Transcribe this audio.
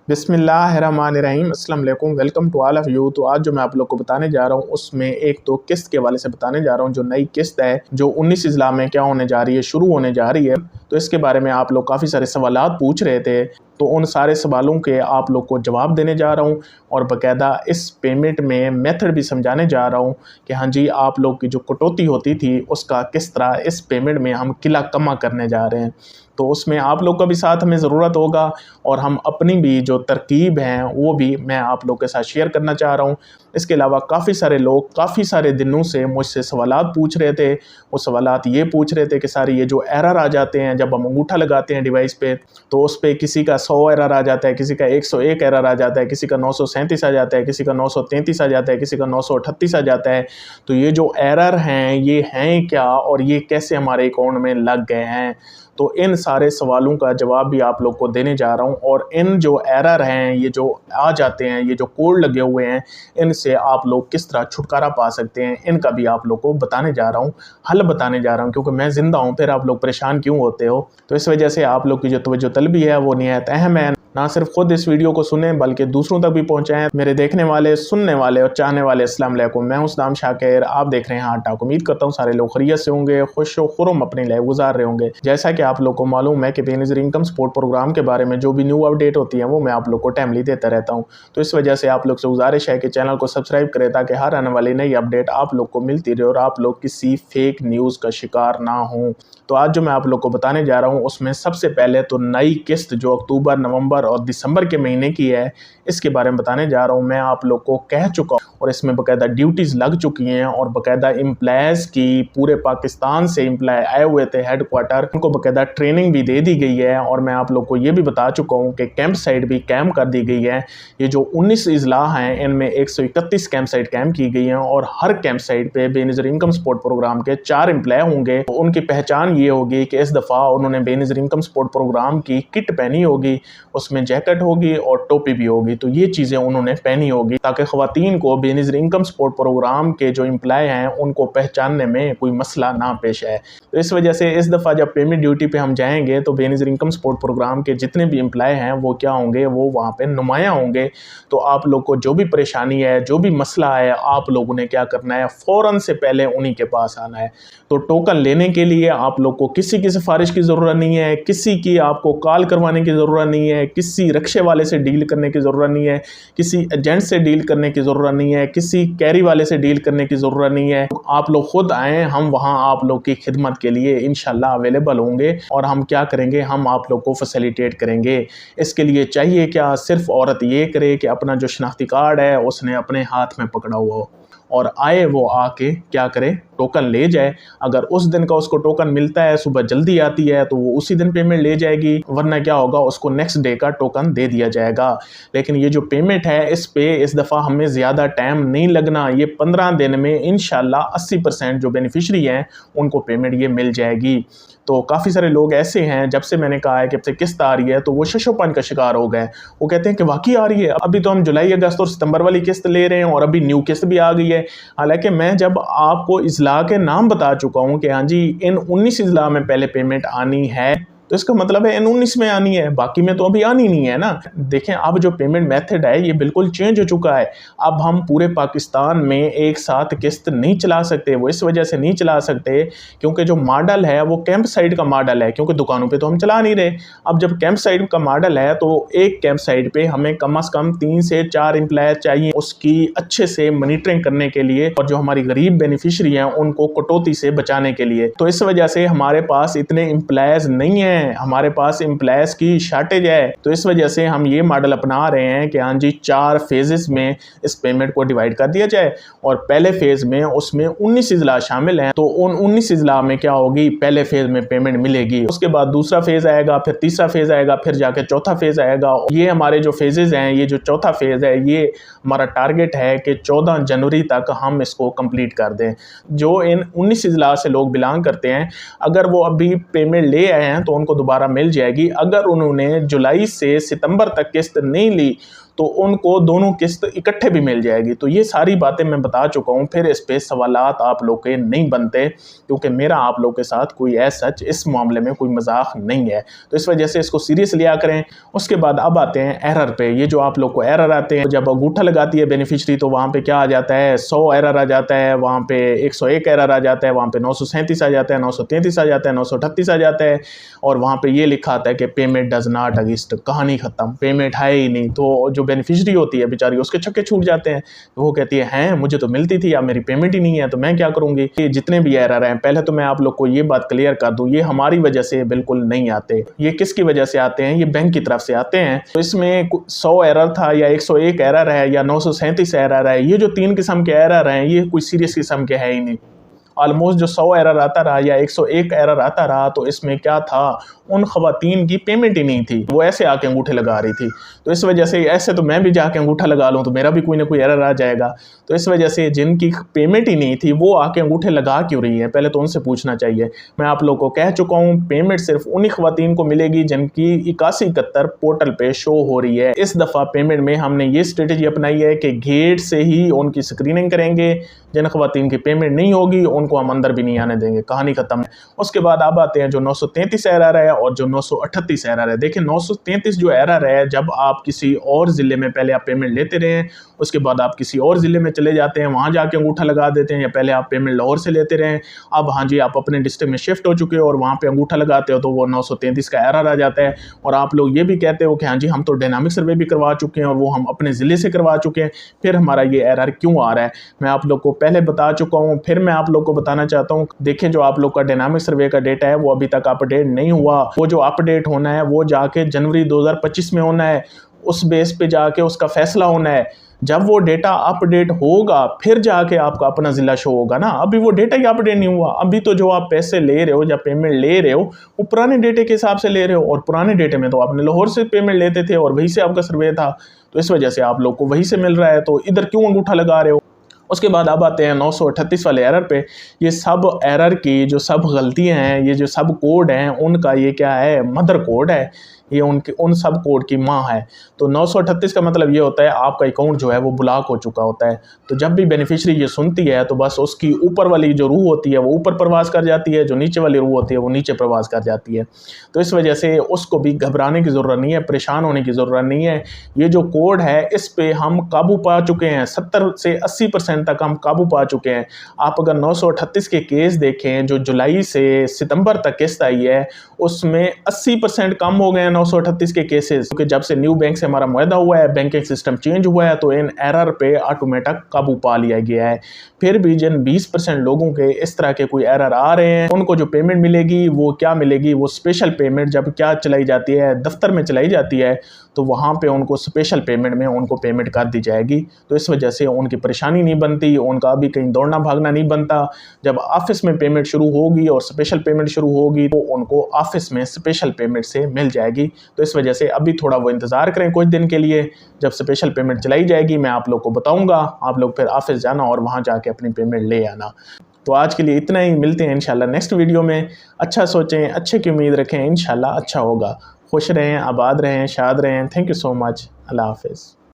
बिस्मिल्लाहिर्रहमानिर्रहीम अस्सलाम वालेकुम। Welcome to all of you. तो आज जो मैं आप लोग को बताने जा रहा हूँ उसमें एक तो किस्त के हवाले से बताने जा रहा हूँ। जो नई किस्त है जो 19 अज़ला में क्या होने जा रही है, शुरू होने जा रही है, तो इसके बारे में आप लोग काफ़ी सारे सवालात पूछ रहे थे। तो उन सारे सवालों के आप लोग को जवाब देने जा रहा हूँ और बाकायदा इस पेमेंट में मेथड भी समझाने जा रहा हूँ कि हाँ जी, आप लोग की जो कटौती होती थी उसका किस तरह इस पेमेंट में हम किला कमा करने जा रहे हैं। तो उसमें आप लोग का भी साथ हमें ज़रूरत होगा और हम अपनी भी जो तरकीब हैं वो भी मैं आप लोग के साथ शेयर करना चाह रहा हूँ। इसके अलावा काफ़ी सारे लोग काफ़ी सारे दिनों से मुझसे सवालात पूछ रहे थे। वो सवालात ये पूछ रहे थे कि सारे ये जो एरर आ जाते हैं जब हम अंगूठा लगाते हैं डिवाइस पे, तो उस पे किसी का 100 एरर आ जाता है, किसी का 101 एरर आ जाता है, किसी का 937 आ जाता है, किसी का 933 आ जाता है, किसी का 938 आ जाता है। तो ये जो एरर हैं ये हैं क्या और ये कैसे हमारे अकाउंट में लग गए हैं, तो इन सारे सवालों का जवाब भी आप लोग को देने जा रहा हूँ। और इन जो एरर हैं, ये जो आ जाते हैं, ये जो कोड लगे हुए हैं, इनसे आप लोग किस तरह छुटकारा पा सकते हैं, इनका भी आप लोग को बताने जा रहा हूँ, हल बताने जा रहा हूँ। क्योंकि मैं ज़िंदा हूँ, फिर आप लोग परेशान क्यों होते हो? तो इस वजह से आप लोग की जो तवज्जो तलबी है वो निहायत अहम है। ना सिर्फ खुद इस वीडियो को सुने बल्कि दूसरों तक भी पहुँचाएँ। मेरे देखने वाले, सुनने वाले और चाहने वाले, अस्सलाम वालेकुम। मैं हूं सदाम शाकिर, आप देख रहे हैं हार्ट टॉक। उम्मीद करता हूँ सारे लोग खैरियत से होंगे, खुश व खुर्म अपनी लाइफ गुजार रहे होंगे। जैसा कि आप लोग को मालूम है कि बेनज़ीर इनकम सपोर्ट प्रोग्राम के बारे में जो भी न्यू अपडेट होती है वो मैं आप लोग को टाइमली देता रहता हूँ। तो इस वजह से आप लोग से गुजारिश है कि चैनल को सब्सक्राइब करें ताकि हर आने वाली नई अपडेट आप लोग को मिलती रहे और आप लोग किसी फेक न्यूज़ का शिकार ना हों। तो आज जो मैं आप लोग को बताने जा रहा हूँ उसमें सबसे पहले तो नई किस्त जो अक्टूबर, नवंबर और दिसंबर के महीने की है, इसके बारे में बताने जा रहा हूँ। मैं आप लोग को कह चुका हूँ और इसमें बाकायदा ड्यूटीज़ लग चुकी हैं और बाकायदा एम्प्लॉयज़ की पूरे पाकिस्तान से एम्प्लॉय आए हुए थे हेड क्वार्टर, उनको बाकायदा ट्रेनिंग भी दे दी गई है। और मैं आप लोग को ये भी बता चुका हूँ कि कैंप साइट भी कैम कर दी गई है। ये जो 19 अज़ला हैं इनमें 131 कैंप साइट कैम की गई हैं और हर कैंप साइट पे बेनज़ीर इनकम सपोर्ट प्रोग्राम के 4 एम्प्लॉय होंगे। तो उनकी पहचान ये होगी कि इस दफ़ा उन्होंने बेनज़ीर इनकम सपोर्ट प्रोग्राम की किट पहनी होगी, उसमें जैकेट होगी और टोपी भी होगी। तो ये चीज़ें उन्होंने पहनी होगी ताकि ख़वातीन को बेनज़ीर इनकम सपोर्ट प्रोग्राम के जो एम्प्लॉय हैं उनको पहचानने में कोई मसला ना पेश आए। तो इस वजह से इस दफ़ा जब पेमेंट ड्यूटी पे हम जाएंगे तो बेनज़ीर इनकम सपोर्ट प्रोग्राम के जितने भी एम्प्लॉय हैं वो क्या होंगे, वो वहाँ पे नुमायाँ होंगे। तो आप लोग को जो भी परेशानी है, जो भी मसला है, आप लोगों ने क्या करना है, फ़ौरन से पहले उन्हीं के पास आना है। तो टोकन लेने के लिए आप लोग को किसी की सिफारिश की ज़रूरत नहीं है, किसी की आपको कॉल करवाने की ज़रूरत नहीं है, किसी रिक्शे वाले से डील करने की ज़रूरत नहीं है, किसी एजेंट से डील करने की ज़रूरत नहीं है, किसी कैरी वाले से डील करने की ज़रूरत नहीं है। आप लोग खुद आएँ, हम वहाँ आप लोग की खिदमत के लिए इंशाल्लाह अवेलेबल होंगे और हम क्या करेंगे, हम आप लोग को फैसिलिटेट करेंगे। इसके लिए चाहिए क्या, सिर्फ औरत ये करे कि अपना जो शनाख्ती कार्ड है उसने अपने हाथ में पकड़ा हुआ हो और आए, वो आके क्या करे, टोकन ले जाए। अगर उस दिन का उसको टोकन मिलता है, सुबह जल्दी आती है, तो वो उसी दिन पेमेंट ले जाएगी, वरना क्या होगा, उसको नेक्स्ट डे का टोकन दे दिया जाएगा। लेकिन ये जो पेमेंट है इस पे इस दफ़ा हमें ज़्यादा टाइम नहीं लगना। ये 15 दिन में इंशाल्लाह 80% जो बेनिफिशरी हैं उनको पेमेंट ये मिल जाएगी। तो काफ़ी सारे लोग ऐसे हैं, जब से मैंने कहा है कि अब से किस्त आ रही है तो वो शशोपन का शिकार हो गए। वो कहते हैं कि वाकई आ रही है, अभी तो हम जुलाई, अगस्त और सितंबर वाली किस्त ले रहे हैं और अभी न्यू किस्त भी आ गई है। हालांकि मैं जब आपको अज़ला के नाम बता चुका हूँ कि हाँ जी, इन 19 अज़ला में पहले पेमेंट आनी है, तो इसका मतलब है इन 19 में आनी है, बाकी में तो अभी आनी नहीं है ना। देखें, अब जो पेमेंट मेथड है ये बिल्कुल चेंज हो चुका है। अब हम पूरे पाकिस्तान में एक साथ किस्त नहीं चला सकते। वो इस वजह से नहीं चला सकते क्योंकि जो मॉडल है वो कैंप साइट का मॉडल है, क्योंकि दुकानों पे तो हम चला नहीं रहे। अब जब कैंप साइट का मॉडल है तो एक कैंप साइट पे हमें कम से कम 3 से 4 एम्प्लॉय चाहिए उसकी अच्छे से मॉनिटरिंग करने के लिए और जो हमारी गरीब बेनिफिशरी हैं उनको कटौती से बचाने के लिए। तो इस वजह से हमारे पास इतने एम्प्लॉयज़ नहीं हैं, हमारे पास एम्प्लॉयज़ की शॉर्टेज है। तो इस वजह से हम ये मॉडल अपना रहे हैं कि हाँ जी, 4 फेजेस में इस पेमेंट को डिवाइड कर दिया जाए और पहले फेज में उसमें 19 अज़ला शामिल हैं। तो उन 19 अज़ला में क्या होगी, पहले फेज में पेमेंट मिलेगी, उसके बाद दूसरा फेज आएगा, फिर तीसरा फेज आएगा, फिर जाके चौथा फेज आएगा। ये हमारे जो फेजेस हैं, ये जो चौथा फेज है, ये हमारा टारगेट है कि 14 जनवरी तक हम इसको कंप्लीट कर दें। जो इन 19 अज़ला से लोग बिलोंग करते हैं, अगर वो अभी पेमेंट ले आए हैं तो उनको दोबारा मिल जाएगी। अगर उन्होंने जुलाई से सितंबर तक किस्त नहीं ली तो उनको दोनों किस्त इकट्ठे भी मिल जाएगी। तो ये सारी बातें मैं बता चुका हूँ, फिर इस पे सवालात आप लोग के नहीं बनते, क्योंकि मेरा आप लोग के साथ कोई सच इस मामले में कोई मजाक नहीं है। तो इस वजह से इसको सीरियस लिया करें। उसके बाद अब आते हैं एरर पे। ये जो आप लोग को एरर आते हैं, जब अंगूठा लगाती है बेनिफिशरी तो वहाँ पे क्या आ जाता है, 100 एरर आ जाता है, वहाँ पे 101 एरर आ जाता है, वहाँ पे 937 आ जाता है, 933 आ जाता है, 938 आ जाता है, और वहाँ पे ये लिखा आता है कि पेमेंट डज नॉट एग्जिस्ट। कहानी खत्म, पेमेंट है ही नहीं। तो जो बेनिफिशरी होती है बेचारी, उसके छक्के छूट जाते हैं। तो वो कहती है मुझे तो मिलती थी, अब मेरी पेमेंट ही नहीं है, तो मैं क्या करूँगी। ये जितने भी एरर हैं, पहले तो मैं आप लोग को ये बात क्लियर कर दूँ, ये हमारी वजह से बिल्कुल नहीं आते। ये किसकी वजह से आते हैं, ये बैंक की तरफ से आते हैं। तो इसमें 100 एरर था या 101 एरर है या 937 एरर है, ये जो 3 किस्म के एरर हैं, ये कोई सीरियस किस्म के है ही नहीं। ऑलमोस्ट जो 100 एरर आता रहा या 101 एरर आता रहा, तो इसमें क्या था, उन खवातीन की पेमेंट ही नहीं थी, वो ऐसे आके अंगूठे लगा रही थी। तो इस वजह से ऐसे तो मैं भी जाके अंगूठा लगा लूँ तो मेरा भी कोई ना कोई एरर आ जाएगा। तो इस वजह से जिनकी पेमेंट ही नहीं थी वो आके अंगूठे लगा क्यों रही है, पहले तो उनसे पूछना चाहिए। मैं आप लोगों को कह चुका हूँ, पेमेंट सिर्फ उन्हीं खवातीन को मिलेगी जिनकी 8171 पोर्टल पे शो हो रही है। इस दफ़ा पेमेंट में हमने ये स्ट्रेटेजी अपनाई है कि गेट से ही उनकी स्क्रीनिंग करेंगे। जिन खवातीन की पेमेंट नहीं होगी उनको हम अंदर भी नहीं आने देंगे, कहानी खत्म। उसके बाद अब आते हैं जो 933 एरर है और जो 938 एरर है। देखिए 933 जो एरर है, जब आप किसी और ज़िले में पहले आप पेमेंट लेते रहे, उसके बाद आप किसी और ज़िले में चले जाते हैं, वहाँ जाके अंगूठा लगा देते हैं, या पहले आप पेमेंट लाहौर से लेते रहे, अब हाँ जी आप अपने डिस्ट्रिक्ट में शिफ्ट हो चुके हो और वहाँ पे अंगूठा लगाते हो, तो वो 933 का एरर आ जाता है। और आप लोग ये भी कहते हो कि हाँ जी हम तो डायनामिक सर्वे भी करवा चुके हैं और वो हम अपने ज़िले से करवा चुके हैं, फिर हमारा ये एरर क्यों आ रहा है। मैं आप लोग को पहले बता चुका हूँ, फिर मैं आप लोग को बताना चाहता हूँ। देखें जो आप लोग का डायनामिक सर्वे का डेटा है वो अभी तक अपडेट नहीं हुआ। वो जो अपडेट होना है वो जाके जनवरी 2025 में होना है, उस बेस पे जाके उसका फैसला होना है। जब वो डेटा अपडेट होगा फिर जाके आपका अपना ज़िला शो होगा ना। अभी वो डेटा ही अपडेट नहीं हुआ। अभी तो जो आप पैसे ले रहे हो या पेमेंट ले रहे हो वो पुराने डेटे के हिसाब से ले रहे हो, और पुराने डेटे में तो आपने लाहौर से पेमेंट लेते थे और वहीं से आपका सर्वे था, तो इस वजह से आप लोग को वहीं से मिल रहा है, तो इधर क्यों अंगूठा लगा रहे हो। उसके बाद अब आते हैं 938 वाले एरर पे। ये सब एरर की जो सब गलतियां हैं, ये जो सब कोड हैं, उनका ये क्या है, मदर कोड है, ये उन सब कोड की माँ है। तो 938 का मतलब ये होता है आपका अकाउंट जो है वो ब्लॉक हो चुका होता है। तो जब भी बेनिफिशरी ये सुनती है तो बस उसकी ऊपर वाली जो रूह होती है वो ऊपर प्रवास कर जाती है, जो नीचे वाली रूह होती है वो नीचे प्रवास कर जाती है। तो इस वजह से उसको भी घबराने की ज़रूरत नहीं है, परेशान होने की ज़रूरत नहीं है। ये जो कोड है इस पर हम काबू पा चुके हैं, 70 से 80% तक हम काबू पा चुके हैं। आप अगर 938 के केस देखें जो जुलाई से सितंबर तक किस्त आई है, उसमें 80% कम हो गए हैं 938 के केसेस, क्योंकि जब से न्यू बैंक से हमारा मुआहदा हुआ है, बैंकिंग सिस्टम चेंज हुआ है, तो इन एरर पे ऑटोमेटिक काबू पा लिया गया है। फिर भी जिन 20% लोगों के इस तरह के कोई एरर आ रहे हैं, उनको जो पेमेंट मिलेगी वो क्या मिलेगी, वो स्पेशल पेमेंट जब क्या चलाई जाती है, दफ्तर में चलाई जाती है, तो वहाँ पे उनको स्पेशल पेमेंट में उनको पेमेंट कर दी जाएगी। तो इस वजह से उनकी परेशानी नहीं बनती, उनका अभी कहीं दौड़ना भागना नहीं बनता। जब ऑफिस में पेमेंट शुरू होगी और स्पेशल पेमेंट शुरू होगी तो उनको ऑफिस में स्पेशल पेमेंट से मिल जाएगी। तो इस वजह से अभी थोड़ा वो इंतज़ार करें कुछ दिन के लिए, जब स्पेशल पेमेंट चलाई जाएगी मैं आप लोग को बताऊँगा, आप लोग फिर ऑफिस जाना और वहाँ जाके अपनी पेमेंट ले आना। तो आज के लिए इतना ही, मिलते हैं इंशाल्लाह नेक्स्ट वीडियो में। अच्छा सोचें, अच्छे की उम्मीद रखें, इंशाल्लाह अच्छा होगा। खुश रहें, आबाद रहें, शाद रहें। Thank you so much. Allah हाफिज़।